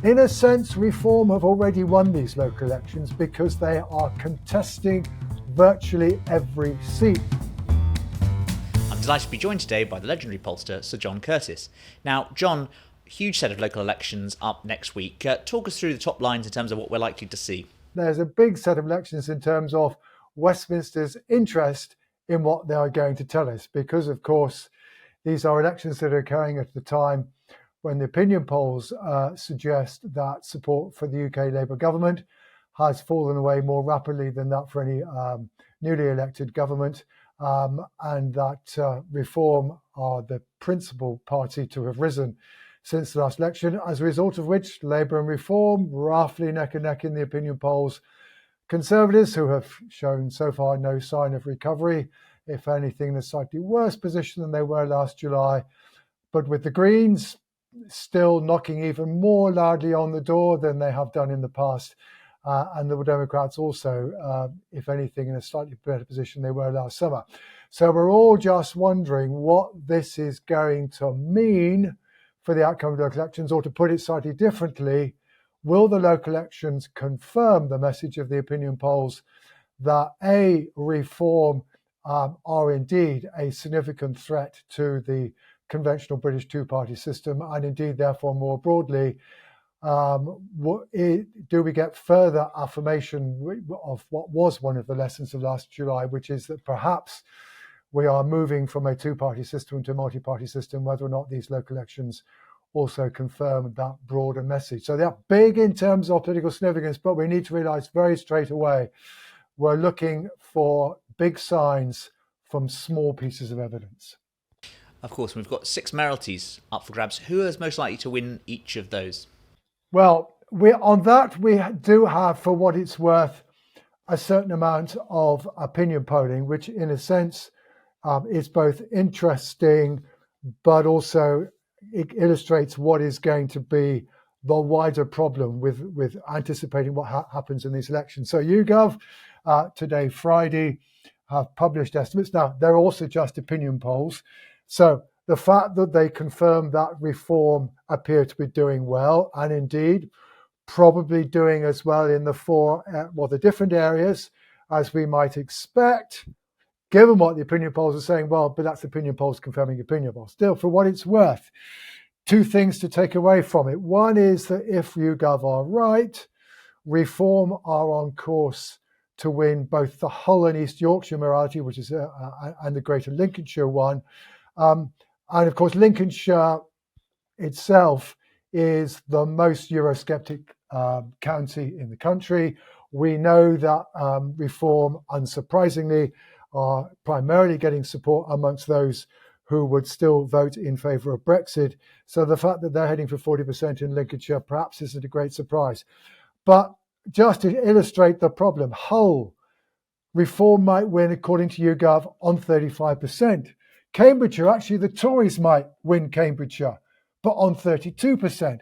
In a sense, Reform have already won these local elections because they are contesting virtually every seat. I'm delighted to be joined today by the legendary pollster, Sir John Curtice. Now, John, huge set of local elections up next week. Talk us through the top lines in terms of what we're likely to see. There's a big set of elections in terms of Westminster's interest in what they are going to tell us, because, of course, these are elections that are occurring at the time when the opinion polls suggest that support for the UK Labour government has fallen away more rapidly than that for any newly elected government, and that Reform are the principal party to have risen since the last election, as a result of which Labour and Reform roughly neck and neck in the opinion polls. Conservatives, who have shown so far no sign of recovery, if anything, in a slightly worse position than they were last July, but with the Greens still knocking even more loudly on the door than they have done in the past, and the Democrats also, if anything, in a slightly better position they were last summer. So we're all just wondering what this is going to mean for the outcome of the local elections, or to put it slightly differently, will the local elections confirm the message of the opinion polls that Reform are indeed a significant threat to the conventional British two-party system, and indeed, therefore, more broadly, do we get further affirmation of what was one of the lessons of last July, which is that perhaps we are moving from a two-party system to a multi-party system, whether or not these local elections also confirm that broader message. So they're big in terms of political significance, but we need to realise very straight away we're looking for big signs from small pieces of evidence. Of course, we've got 6 mayoralties up for grabs. Who is most likely to win each of those? Well, we do have, for what it's worth, a certain amount of opinion polling, which in a sense is both interesting, but also it illustrates what is going to be the wider problem with anticipating what happens in these elections. So YouGov today, Friday, have published estimates. Now, they're also just opinion polls. So the fact that they confirm that Reform appear to be doing well, and indeed probably doing as well in the different areas as we might expect, given what the opinion polls are saying, well, but that's opinion polls confirming opinion polls. Still, for what it's worth, 2 things to take away from it. One is that if YouGov are right, Reform are on course to win both the Hull and East Yorkshire mayoralty, which is and the Greater Lincolnshire one. And of course, Lincolnshire itself is the most Eurosceptic county in the country. We know that Reform, unsurprisingly, are primarily getting support amongst those who would still vote in favour of Brexit. So the fact that they're heading for 40% in Lincolnshire perhaps isn't a great surprise. But just to illustrate the problem, Hull, Reform might win, according to YouGov, on 35%. Cambridgeshire, actually, the Tories might win Cambridgeshire, but on 32%.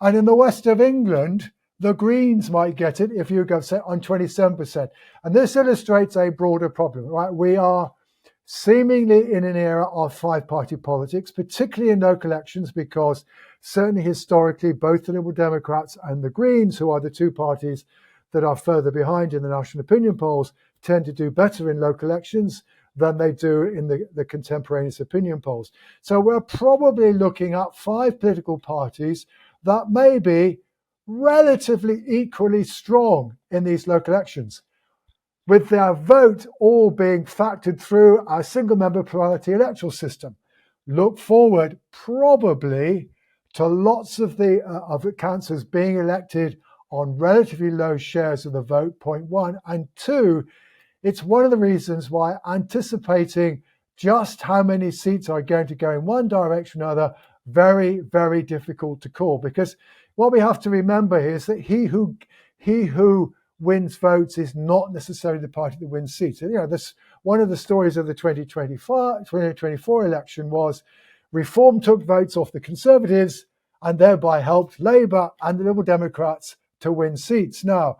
And in the west of England, the Greens might get it, if YouGov say, on 27%. And this illustrates a broader problem, right? We are seemingly in an era of 5-party politics, particularly in local elections, because certainly historically, both the Liberal Democrats and the Greens, who are the 2 parties that are further behind in the national opinion polls, tend to do better in local elections than they do in the contemporaneous opinion polls. So we're probably looking at 5 political parties that may be relatively equally strong in these local elections, with their vote all being factored through our single-member plurality electoral system. Look forward probably to lots of the councillors being elected on relatively low shares of the vote, point 1. And 2, it's one of the reasons why anticipating just how many seats are going to go in one direction or another, very, very difficult to call. Because what we have to remember here is that he who wins votes is not necessarily the party that wins seats. And, this one of the stories of the 2024 election was Reform took votes off the Conservatives and thereby helped Labour and the Liberal Democrats to win seats. Now,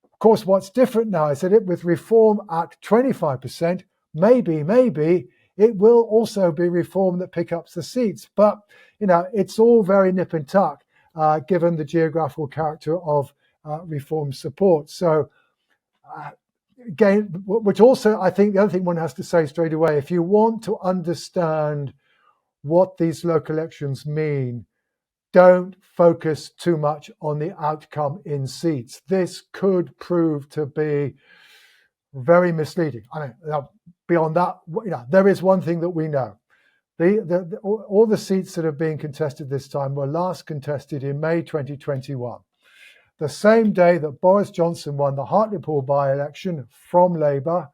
of course, what's different now is that with Reform at 25%, maybe it will also be Reform that picks up the seats. But, it's all very nip and tuck. given the geographical character of reform support. So again, which also I think the other thing one has to say straight away, if you want to understand what these local elections mean, don't focus too much on the outcome in seats. This could prove to be very misleading. I mean, beyond that, there is one thing that we know. All the seats that are being contested this time were last contested in May 2021, the same day that Boris Johnson won the Hartlepool by-election from Labour.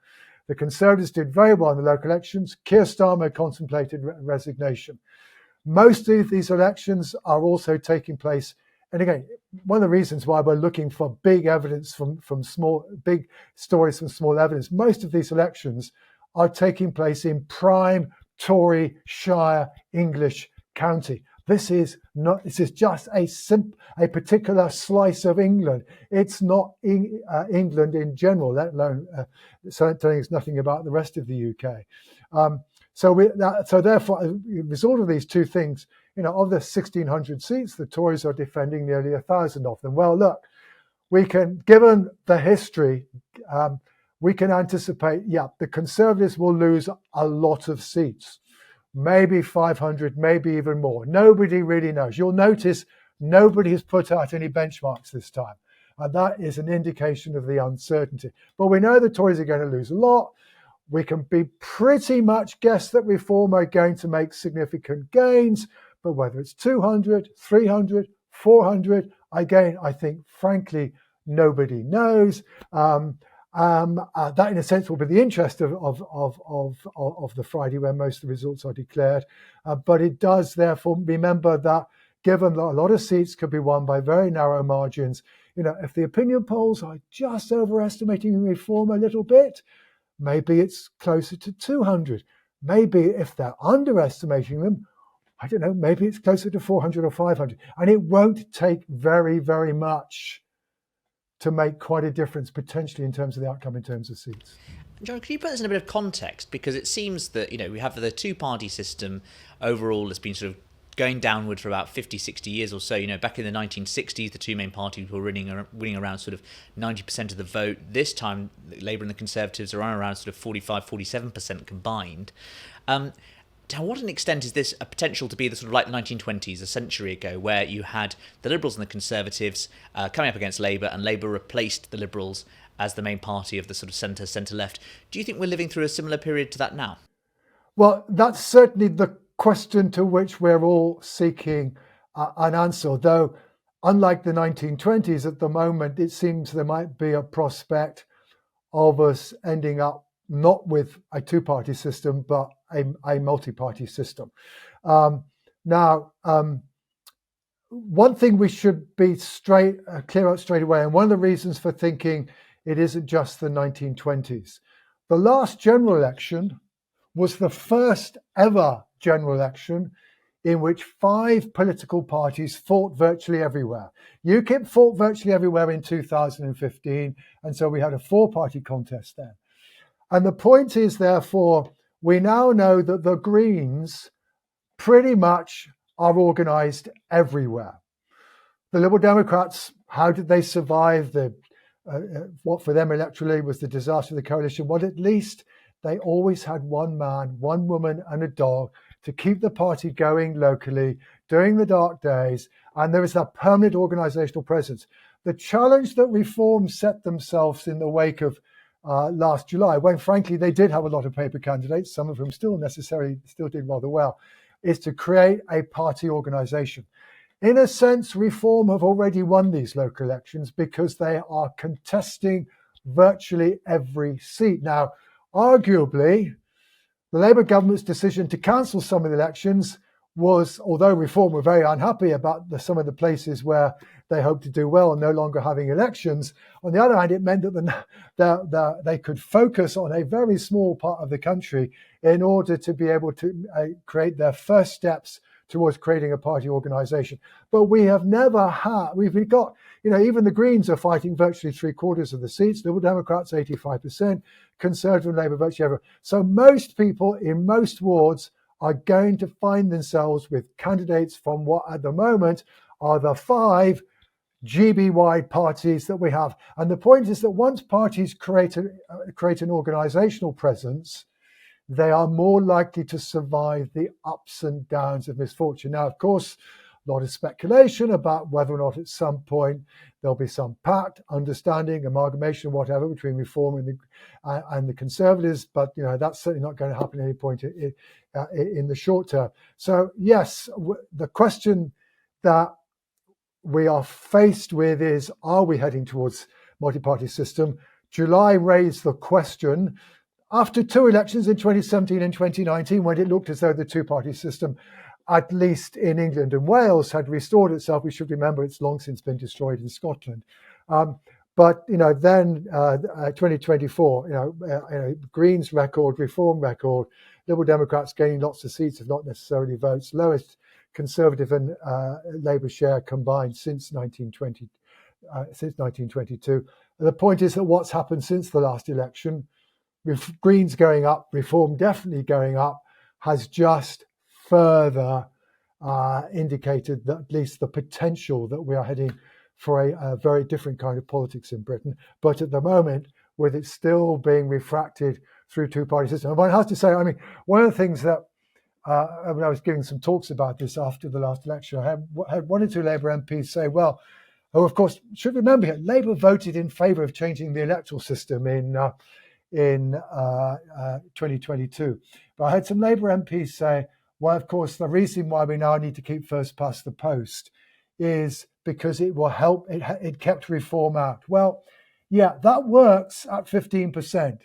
The Conservatives did very well in the local elections. Keir Starmer contemplated resignation. Most of these elections are also taking place. And again, one of the reasons why we're looking for big evidence from big stories from small evidence, most of these elections are taking place in prime Tory Shire English county. This is just a particular slice of England. It's not England in general, let alone telling us nothing about the rest of the UK. So therefore, as a result of these two things, of the 1,600 seats, the Tories are defending nearly 1,000 of them. Well, look, given the history, we can anticipate, the Conservatives will lose a lot of seats, maybe 500, maybe even more. Nobody really knows. You'll notice nobody has put out any benchmarks this time, and that is an indication of the uncertainty. But we know the Tories are going to lose a lot. We can be pretty much guess that Reform are going to make significant gains, but whether it's 200, 300, 400, again, I think, frankly, nobody knows. That, in a sense, will be the interest of the Friday when most of the results are declared. But it does, therefore, remember that given that a lot of seats could be won by very narrow margins, if the opinion polls are just overestimating Reform a little bit, maybe it's closer to 200. Maybe if they're underestimating them, I don't know, maybe it's closer to 400 or 500. And it won't take very, very much to make quite a difference, potentially, in terms of the outcome in terms of seats. John, can you put this in a bit of context? Because it seems that, we have the two-party system overall has been sort of going downward for about 50, 60 years or so. Back in the 1960s, the two main parties were winning around sort of 90% of the vote. This time, Labour and the Conservatives are on around sort of 45, 47% combined. To what an extent is this a potential to be the sort of like the 1920s, a century ago, where you had the Liberals and the Conservatives coming up against Labour, and Labour replaced the Liberals as the main party of the sort of centre-left? Do you think we're living through a similar period to that now? Well, that's certainly the question to which we're all seeking an answer, though unlike the 1920s, at the moment, it seems there might be a prospect of us ending up not with a two-party system, but a multi-party system. Now, one thing we should be clear out straight away, and one of the reasons for thinking it isn't just the 1920s, the last general election was the first ever general election in which 5 political parties fought virtually everywhere. UKIP fought virtually everywhere in 2015, and so we had a 4-party contest then. And the point is, therefore, we now know that the Greens pretty much are organised everywhere. The Liberal Democrats, how did they survive what for them electorally was the disaster of the coalition? Well, at least they always had one man, one woman and a dog to keep the party going locally during the dark days. And there is that permanent organisational presence. The challenge that Reform set themselves in the wake of last July, when frankly they did have a lot of paper candidates, some of whom still did rather well, is to create a party organisation. In a sense, Reform have already won these local elections because they are contesting virtually every seat. Now, arguably, the Labour government's decision to cancel some of the elections was, although Reform were very unhappy about some of the places where they hoped to do well and no longer having elections, on the other hand, it meant that they could focus on a very small part of the country in order to be able to create their first steps towards creating a party organisation. But we've got, even the Greens are fighting virtually 3/4 of the seats, Liberal Democrats 85%, Conservative and Labour virtually everywhere. So most people in most wards are going to find themselves with candidates from what at the moment are the 5 GB-wide parties that we have. And the point is that once parties create an organizational presence, they are more likely to survive the ups and downs of misfortune. Now, of course, a lot of speculation about whether or not at some point there'll be some pact, understanding, amalgamation, whatever, between Reform and the Conservatives. But that's certainly not going to happen at any point in the short term. So yes, the question that we are faced with is: are we heading towards multi-party system? July raised the question after 2 elections in 2017 and 2019, when it looked as though the two-party system, at least in England and Wales, had restored itself. We should remember it's long since been destroyed in Scotland. But then 2024, Greens record, Reform record, Liberal Democrats gaining lots of seats, if not necessarily votes, lowest Conservative and Labour share combined since 1922. The point is that what's happened since the last election, with Greens going up, Reform definitely going up, has just further indicated that at least the potential that we are heading for a very different kind of politics in Britain. But at the moment, with it still being refracted through two-party system, and one has to say, one of the things that when I was giving some talks about this after the last election, I had 1 or 2 Labour MPs say, well, of course, should remember here, Labour voted in favour of changing the electoral system in 2022. But I had some Labour MPs say, well, of course, the reason why we now need to keep first past the post is because it will help, it kept Reform out. Well, yeah, that works at 15%.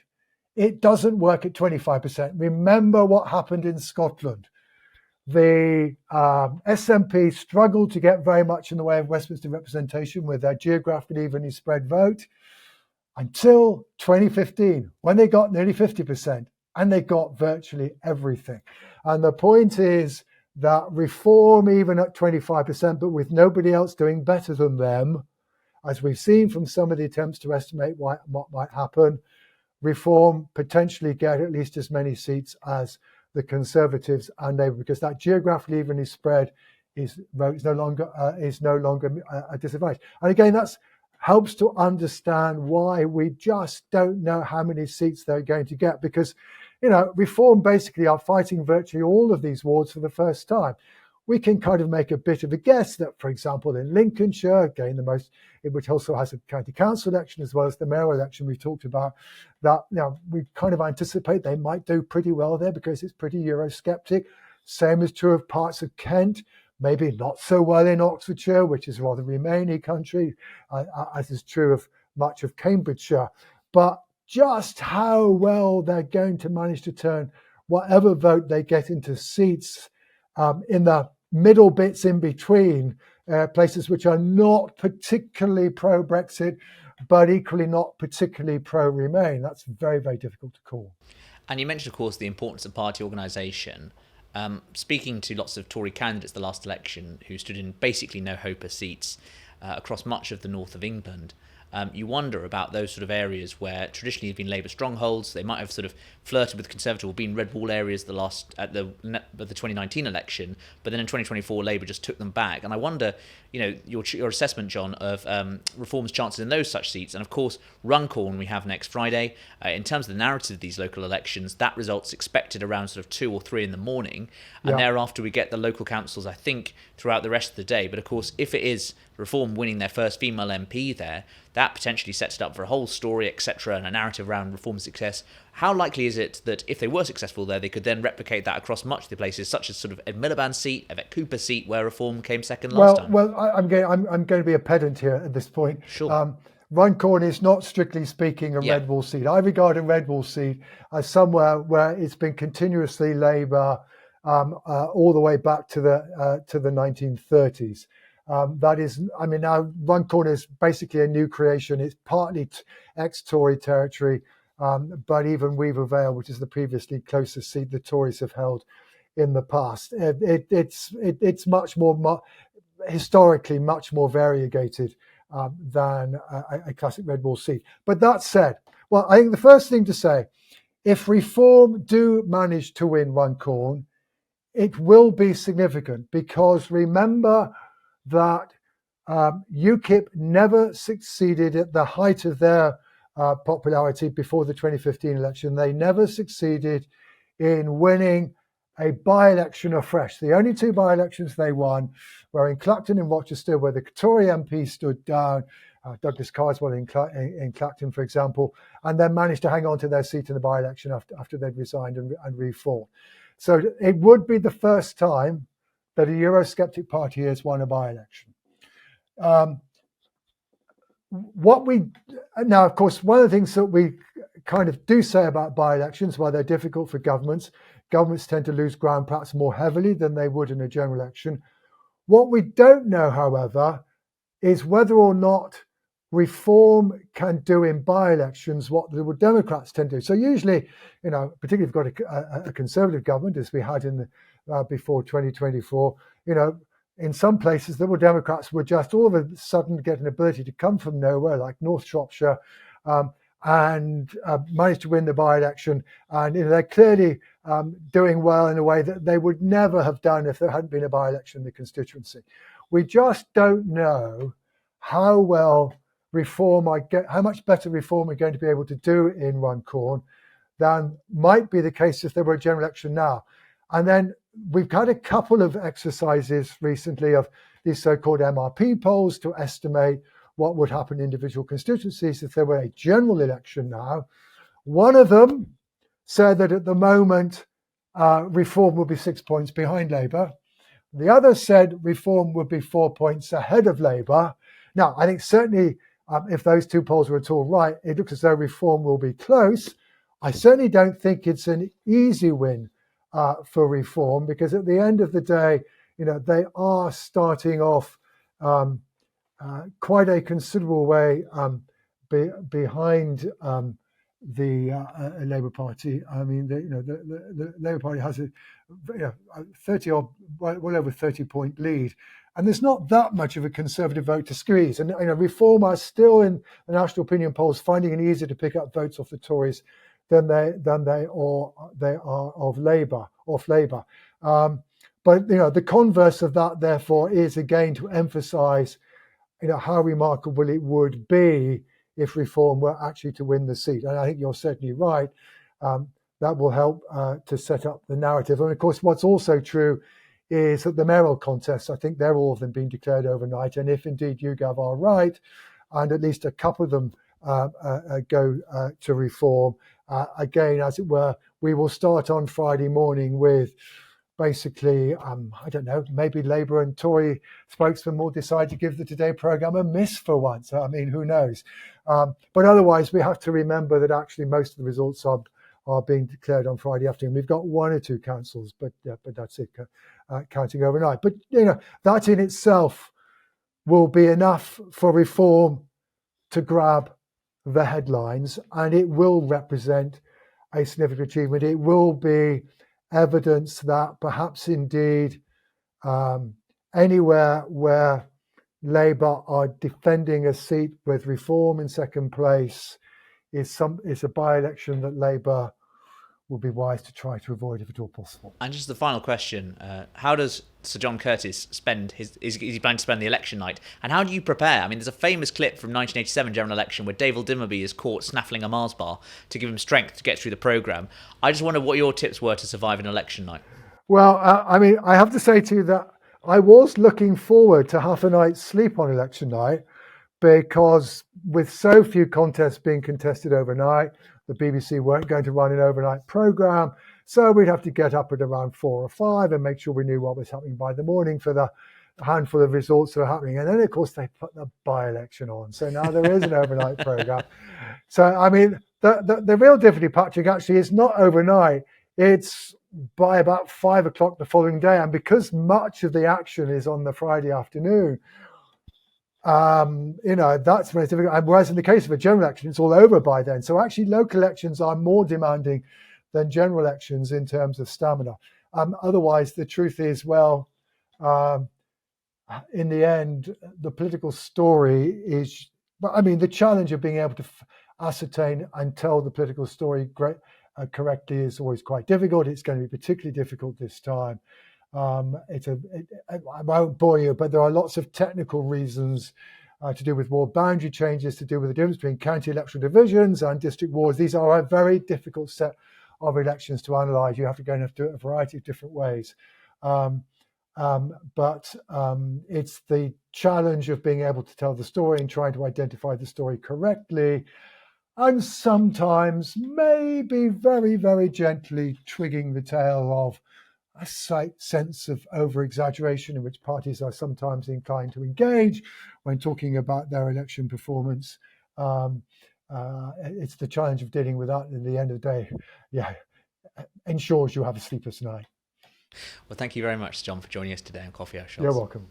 It doesn't work at 25%. Remember what happened in Scotland. The SNP struggled to get very much in the way of Westminster representation with their geographically evenly spread vote until 2015, when they got nearly 50%, and they got virtually everything. And the point is that Reform, even at 25%, but with nobody else doing better than them, as we've seen from some of the attempts to estimate what might happen, Reform potentially get at least as many seats as the Conservatives and Labour, because that geographically evenly spread is no longer a disadvantage. And again, that helps to understand why we just don't know how many seats they're going to get, because Reform basically are fighting virtually all of these wards for the first time. We can kind of make a bit of a guess that, for example, in Lincolnshire, again, which also has a county council election as well as the mayoral election we've talked about, that we kind of anticipate they might do pretty well there because it's pretty Eurosceptic. Same is true of parts of Kent, maybe not so well in Oxfordshire, which is rather Remainy country, as is true of much of Cambridgeshire. But just how well they're going to manage to turn whatever vote they get into seats in the middle bits in between, places which are not particularly pro-Brexit, but equally not particularly pro-Remain. That's very, very difficult to call. And you mentioned, of course, the importance of party organisation. Speaking to lots of Tory candidates the last election who stood in basically no hope of seats across much of the north of England, you wonder about those sort of areas where traditionally have been Labour strongholds. They might have sort of flirted with Conservative or been red wall areas at the 2019 election, but then in 2024 Labour just took them back. And I wonder, your assessment, John, of Reform's chances in those such seats. And of course, Runcorn we have next Friday. In terms of the narrative of these local elections, that result's expected around sort of 2 or 3 in the morning, and thereafter we get the local councils, I think, throughout the rest of the day. But of course, if it is Reform winning their first female MP there, that potentially sets it up for a whole story, etc., and a narrative around Reform's success. How likely is it that if they were successful there, they could then replicate that across much of the places, such as sort of Ed Miliband's seat, Yvette Cooper's seat, where Reform came second last time? Well, I'm going to be a pedant here at this point. Sure. Runcorn is not, strictly speaking, a red wall seat. I regard a red wall seat as somewhere where it's been continuously Labour all the way back to the 1930s. That is, now Runcorn is basically a new creation. It's partly ex-Tory territory, but even Weaver Vale, which is the previously closest seat the Tories have held in the past, it's much more historically much more variegated than a classic red wall seat. But that said, well, I think the first thing to say, if Reform do manage to win Runcorn, it will be significant, because remember that UKIP never succeeded at the height of their popularity before the 2015 election. They never succeeded in winning a by-election afresh. The only two by-elections they won were in Clacton and Rochester, where the Tory MP stood down, Douglas Carswell in Clacton, for example, and then managed to hang on to their seat in the by-election after they'd resigned and reformed. So it would be the first time that a Eurosceptic party has won a by-election. Now, of course, one of the things that we kind of do say about by-elections, while they're difficult for governments tend to lose ground perhaps more heavily than they would in a general election. What we don't know, however, is whether or not reform can do in by-elections what the Democrats tend to do. So usually, particularly if you've got a conservative government, as we had in the before 2024, in some places the Democrats would just all of a sudden get an ability to come from nowhere, like North Shropshire, and manage to win the by-election. And they're clearly doing well in a way that they would never have done if there hadn't been a by-election in the constituency. We just don't know how well how much better reform we're going to be able to do in Runcorn than might be the case if there were a general election now. And then we've had a couple of exercises recently of these so-called MRP polls to estimate what would happen in individual constituencies if there were a general election now. One of them said that at the moment, reform would be 6 points behind Labour. The other said reform would be 4 points ahead of Labour. Now, I think certainly if those two polls were at all right, it looks as though reform will be close. I certainly don't think it's an easy win for reform, because at the end of the day, they are starting off quite a considerable way behind the Labour Party. I mean, the Labour Party has a 30 or well over 30-point lead, and there's not that much of a Conservative vote to squeeze. And Reform are still in the national opinion polls finding it easier to pick up votes off the Tories than they are of Labour. But the converse of that, therefore, is again to emphasise how remarkable it would be if Reform were actually to win the seat. And I think you're certainly right. That will help to set up the narrative. And of course, what's also true is that the mayoral contests, I think they're all of them being declared overnight. And if indeed YouGov are right, and at least a couple of them go to Reform, again, as it were, we will start on Friday morning with basically, I don't know, maybe Labour and Tory spokesmen will decide to give the Today programme a miss for once. I mean, who knows? But otherwise, we have to remember that actually most of the results are being declared on Friday afternoon. We've got one or two councils, but that's it, counting overnight. But, that in itself will be enough for Reform to grab the headlines, and it will represent a significant achievement. It will be evidence that perhaps indeed anywhere where Labour are defending a seat with Reform in second place is a by-election that Labour will be wise to try to avoid if at all possible. And just the final question, how does Sir John Curtice spend is he planning to spend the election night? And how do you prepare? I mean, there's a famous clip from 1987 general election where David Dimmerby is caught snaffling a Mars bar to give him strength to get through the programme. I just wonder what your tips were to survive an election night. Well, I mean, I have to say to you that I was looking forward to half a night's sleep on election night, because with so few contests being contested overnight, the BBC weren't going to run an overnight programme, so we'd have to get up at around 4 or 5 and make sure we knew what was happening by the morning for the handful of results that are happening. And then, of course, they put the by-election on. So now there is an overnight programme. So, I mean, the real difficulty, Patrick, actually is not overnight. It's by about 5 o'clock the following day. And because much of the action is on the Friday afternoon, that's very difficult. And whereas in the case of a general election, it's all over by then. So actually, local elections are more demanding than general elections in terms of stamina. Otherwise, the truth is, well, in the end, the political story is, I mean, the challenge of being able to ascertain and tell the political story correctly is always quite difficult. It's going to be particularly difficult this time. I won't bore you, but there are lots of technical reasons to do with ward boundary changes, to do with the difference between county electoral divisions and district wards. These are a very difficult set of elections to analyse. You have to go and do it a variety of different ways. But it's the challenge of being able to tell the story and trying to identify the story correctly, and sometimes maybe very, very gently twigging the tail of a slight sense of over-exaggeration in which parties are sometimes inclined to engage when talking about their election performance. It's the challenge of dealing with that. At the end of the day, ensures you have a sleepless night. Well, thank you very much, John, for joining us today on Coffee House Shots. You're welcome.